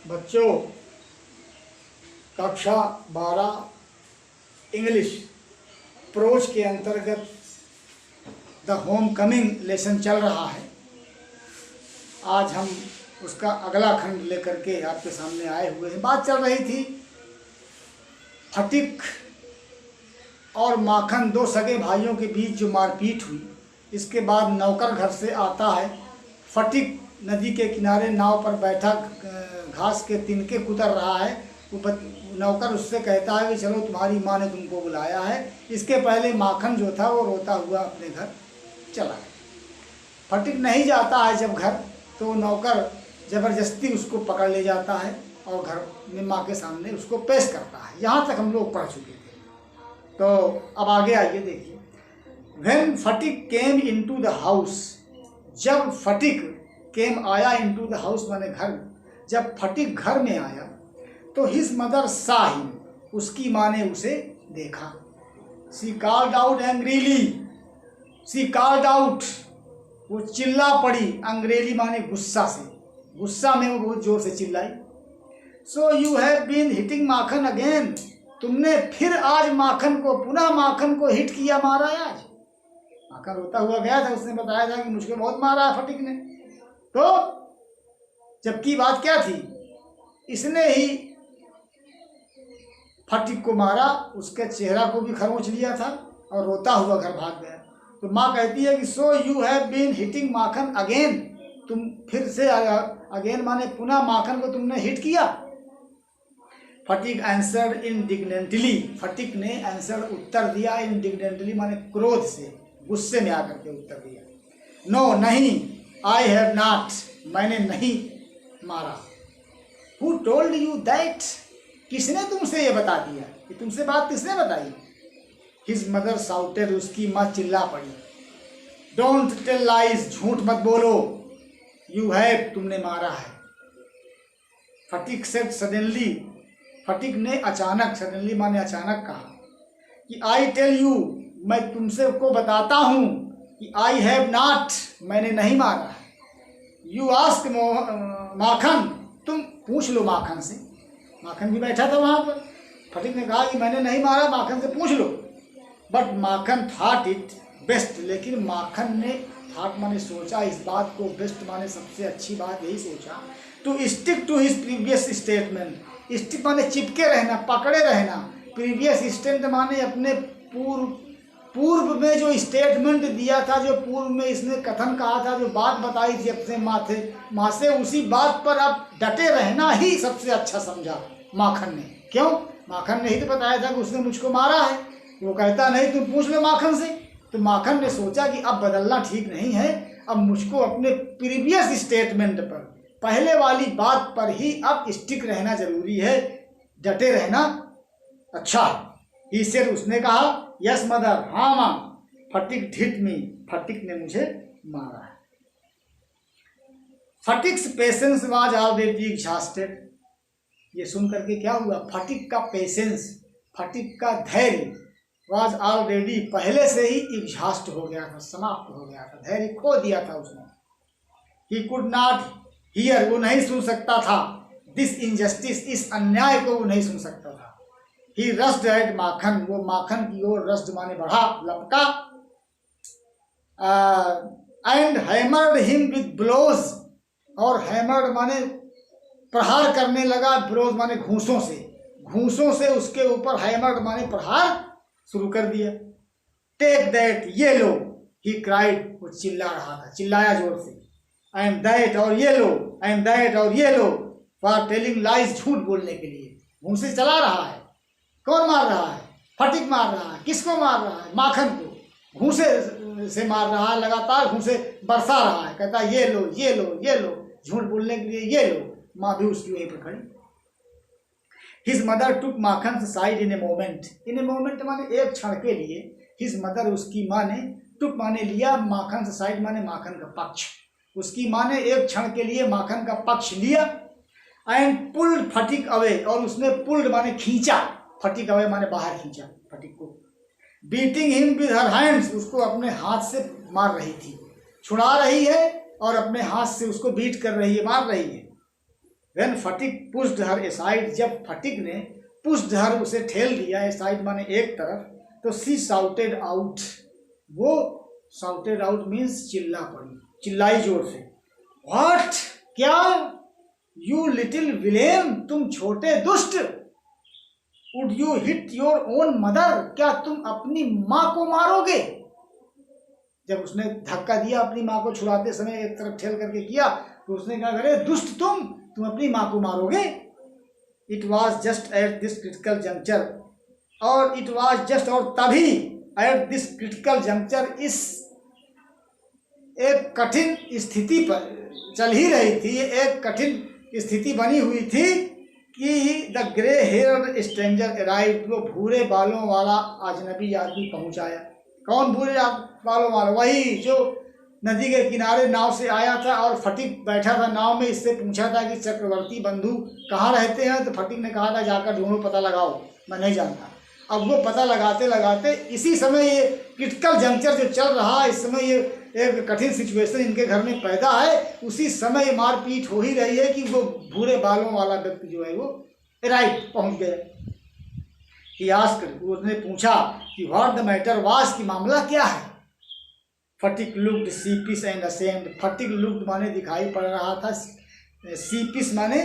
बच्चों, कक्षा 12 English pros के अंतर्गत द होम कमिंग लेसन चल रहा है। आज हम उसका अगला खंड लेकर के आपके सामने आए हुए हैं। बात चल रही थी फटिक और माखन, दो सगे भाइयों के बीच जो मारपीट हुई। इसके बाद नौकर घर से आता है। फटिक नदी के किनारे नाव पर बैठा घास के तिनके कुतर रहा है। वो नौकर उससे कहता है कि चलो तुम्हारी माँ ने तुमको बुलाया है। इसके पहले माखन जो था वो रोता हुआ अपने घर चला गया। फटिक नहीं जाता है जब घर, तो नौकर ज़बरदस्ती उसको पकड़ ले जाता है और घर में माँ के सामने उसको पेश करता है। यहाँ तक हम लोग पढ़ चुके थे। तो अब आगे आइए, देखिए। When Phatik came into the house, जब फटिक केम आया इनटू द हाउस माने घर, जब फटिक घर में आया तो हिज मदर सा हिम, उसकी माँ ने उसे देखा। She called out angrily, she called out, वो चिल्ला पड़ी। अंग्रेली माने गुस्सा से, गुस्सा में वो बहुत जोर से चिल्लाई। So you have been hitting Makhan again, तुमने फिर आज माखन को, पुनः माखन को हिट किया, मारा है आज। माखन रोता हुआ गया था, उसने बताया था कि मुझको बहुत मारा है फटिक ने। तो जबकि बात क्या थी, इसने ही फटिक को मारा, उसके चेहरा को भी खरोंच लिया था और रोता हुआ घर भाग गया। तो माँ कहती है कि so you have been hitting Makhan again, तुम फिर से, अगेन माने पुनः माखन को तुमने हिट किया। फटिक आंसर्ड इंडिग्नेंटली, फटिक ने आंसर उत्तर दिया, इंडिग्नेंटली माने क्रोध से, गुस्से में आकर के उत्तर दिया। नो नहीं, आई हैव नॉट, मैंने नहीं मारा। हु टोल्ड यू दैट, किसने तुमसे ये बता दिया, कि तुमसे बात किसने बताई। हिज मदर साउटेड, उसकी माँ चिल्ला पड़ी। डोंट टेल लाइज, झूठ मत बोलो। यू हैव, तुमने मारा है। फटिक सेड सडनली, फटिक ने अचानक, सडनली माने अचानक कहा कि आई टेल यू, मैं तुमसे को बताता हूँ कि आई हैव नॉट, मैंने नहीं मारा है। यू आस्क माखन, तुम पूछ लो माखन से। माखन भी बैठा था वहाँ पर। फटिक ने कहा कि मैंने नहीं मारा, माखन से पूछ लो। But Makhan thought it best, लेकिन माखन ने, थॉट माने सोचा, इस बात को, बेस्ट माने सबसे अच्छी बात यही सोचा, to stick to his previous statement. Stick माने चिपके रहना, पकड़े रहना। प्रीवियस स्टेटमेंट माने अपने पूर्व में जो स्टेटमेंट दिया था, जो पूर्व में इसने कथन कहा था, जो बात बताई थी अपने माँ से, उसी बात पर अब डटे रहना ही सबसे अच्छा समझा माखन ने। क्यों? माखन ने ही तो बताया था कि उसने मुझको मारा है। वो कहता नहीं, तुम पूछ लो माखन से। तो माखन ने सोचा कि अब बदलना ठीक नहीं है, अब मुझको अपने प्रीवियस स्टेटमेंट पर, पहले वाली बात पर ही अब स्टिक रहना जरूरी है, डटे रहना अच्छा। ही सेड, उसने कहा, यस मदर, हाँ माँ। फटिक हिट मी, फटिक ने मुझे मारा है। फटिक्स पेशेंस वाज ऑलरेडी एग्जॉस्टेड, ये सुन करके क्या हुआ, फटिक का पेशेंस, फटिक का धैर्य, वाज ऑलरेडी, पहले से ही एग्जॉस्ट हो गया था, समाप्त हो गया था, धैर्य खो दिया था उसने। ही कुड नॉट हियर, वो नहीं सुन सकता था, दिस इनजस्टिस, इस अन्याय को वो नहीं सुन सकता था। ही रस्ड एट माखन, वो माखन की ओर रस्ड माने बढ़ा, लपका। And hammered him with blows, और हैमर्ड माने प्रहार करने लगा, ब्लोज माने घूंसों से, घूंसों से उसके ऊपर हैमर्ड माने प्रहार शुरू कर दिया। टेक दैट, ये लो, ही क्राइड, वो चिल्ला रहा था, चिल्लाया जोर से। एंड दैट, और ये लो, एंड दैट, और ये लो, फॉर टेलिंग लाइज, झूठ बोलने के लिए। घूंसे चला रहा है। कौन मार रहा है? फटिक मार रहा है। किसको मार रहा है? माखन को घूंसे से मार रहा है, लगातार घूंसे बरसा रहा है। कहता है ये लो, ये लो, ये लो, झूठ बोलने के लिए ये लो। माँ भी उसकी वहीं पर खड़ी। His mother took Makhan side in a moment, in a moment माने एक क्षण के लिए। हिज मदर, उसकी माँ ने, टुक माने लिया, माखन से साइड माने माखन का पक्ष। उसकी माँ ने एक क्षण के लिए माखन का पक्ष लिया। एंड पुल्ड फटिक अवे, और उसने पुल्ड माने खींचा, फटिक अवे माने बाहर खींचा फटिक को। Beating him with her hands, उसको अपने हाथ से मार रही थी, छुड़ा रही है और अपने हाथ से उसको बीट कर रही है, मार रही है। When Fatik pushed her aside, जब फटिक ने pushed her उसे ठेल दिया, aside माने एक तरफ, तो she shouted out, वो shouted out means चिल्ला पड़ी, चिल्लाई जोर से, what, क्या, you little villain, तुम छोटे दुष्ट, would you hit your own mother, क्या तुम अपनी माँ को मारोगे। जब उसने धक्का दिया अपनी माँ को छुड़ाते समय, एक तरफ ठेल करके किया, तो उसने कहा, अरे दुष्ट तुम अपनी माँ को मारोगे। It was just at this critical juncture, और इट वॉज जस्ट, और तभी, एट दिस क्रिटिकल जंक्चर, इस एक कठिन स्थिति पर चल ही रही थी, एक कठिन स्थिति बनी हुई थी कि the grey hair stranger arrived, वो भूरे बालों वाला अजनबी आदमी पहुंच आया। कौन भूरे बालों वाला? वही जो नदी के किनारे नाव से आया था और फटिक बैठा था नाव में, इससे पूछा था कि चक्रवर्ती बंधु कहाँ रहते हैं, तो फटिक ने कहा था जाकर ढूंढो, पता लगाओ, मैं नहीं जानता। अब वो पता लगाते लगाते इसी समय ये क्रिटिकल जंक्चर जो चल रहा है, इस समय ये एक कठिन सिचुएशन इनके घर में पैदा है, उसी समय ये मारपीट हो ही रही है कि वो भूरे बालों वाला व्यक्ति जो है वो राइट पहुंच गया। उसने पूछा कि व्हाट द मैटर वाज, की मामला क्या है। फटिक looked सीपिश and ashamed, Sphatik looked माने दिखाई पड़ रहा था, सीपिश माने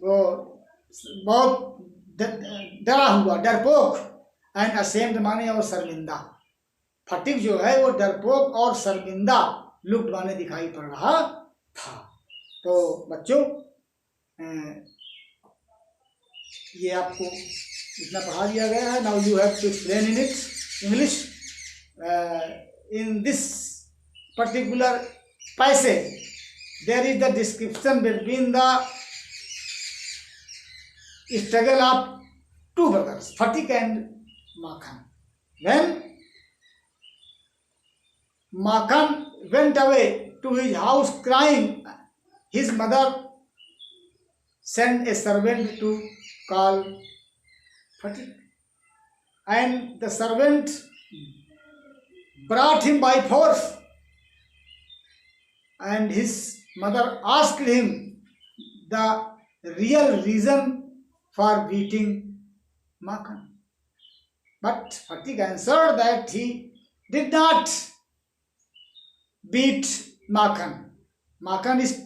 वो बहुत डरा हुआ, डरपोक, एंड असेम्ड माने और शर्मिंदा। फटिक जो है वो डरपोक और शर्मिंदा, लुक्ड माने दिखाई पड़ रहा था। तो बच्चों ये आपको इतना पढ़ा दिया गया है। Now you have to explain in it English. In this particular passage, there is the description between the struggle of two brothers, Fatik and Makhan. When Makhan went away to his house crying, his mother sent a servant to call Fatik, and the servant brought him by force, and his mother asked him the real reason for beating Makhan. But Fatik answered that he did not beat Makhan. Makhan is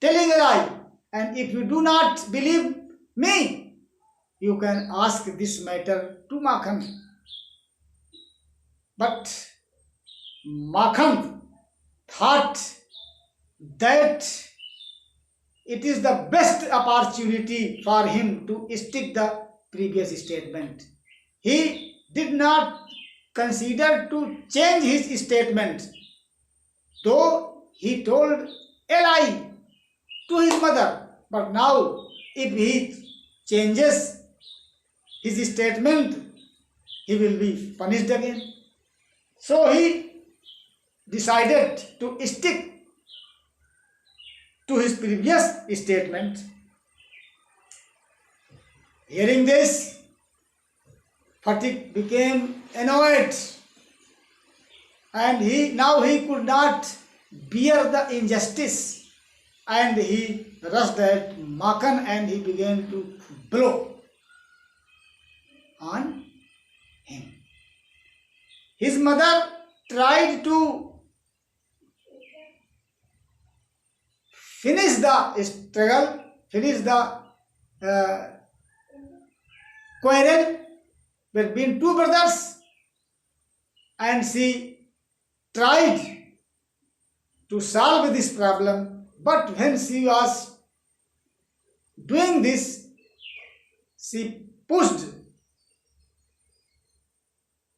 telling a lie, and if you do not believe me, you can ask this matter to Makhan. But Makhan thought that it is the best opportunity for him to stick the previous statement. He did not consider to change his statement, though he told a lie to his mother. But now, if he changes his statement, he will be punished again. So he decided to stick to his previous statement. Hearing this, Fatik became annoyed, and now he could not bear the injustice, and he rushed at Makhan and he began to blow on him. His mother tried to finish the struggle, finish the quarrel between two brothers, and she tried to solve this problem. But when she was doing this, she pushed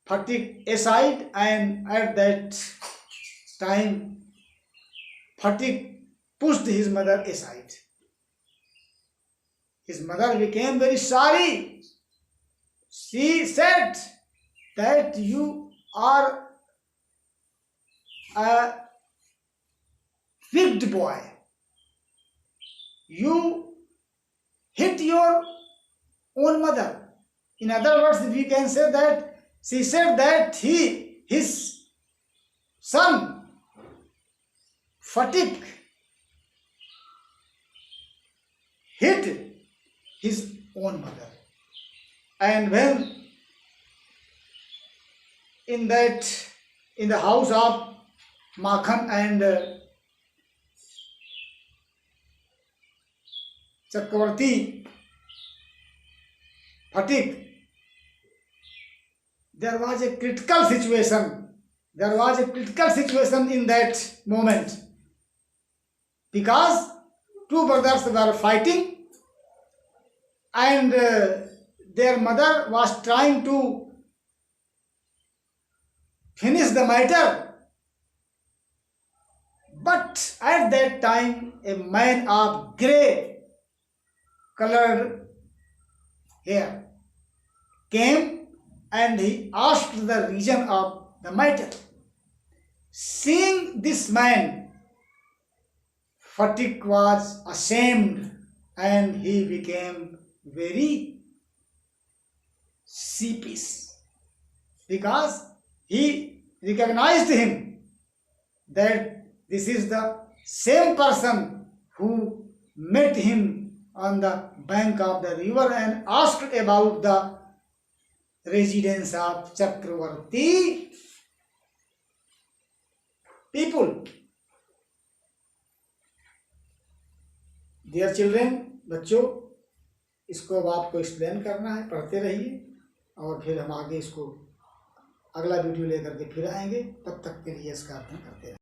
Fatik aside, and at that time Fatik pushed his mother aside. His mother became very sorry. She said that you are a wicked boy. You hit your own mother. In other words, we can say that she said that his son, Fatik, hit his own mother. And when in the house of Makhan and Chakravarti Phatik, there was a critical situation. There was a critical situation in that moment, because two brothers were fighting, and their mother was trying to finish the matter. But at that time, a man of grey colored hair came and he asked the reason of the matter. Seeing this man, Phatik was ashamed and he became very sheepish, because he recognized him that this is the same person who met him on the bank of the river and asked about the residence of Chakravarti people. Dear children, बच्चों, इसको अब आपको explain करना है, पढ़ते रहिए और फिर हम आगे इसको अगला वीडियो लेकर के फिर आएंगे। तब तक के लिए इसका अध्ययन करते रहें।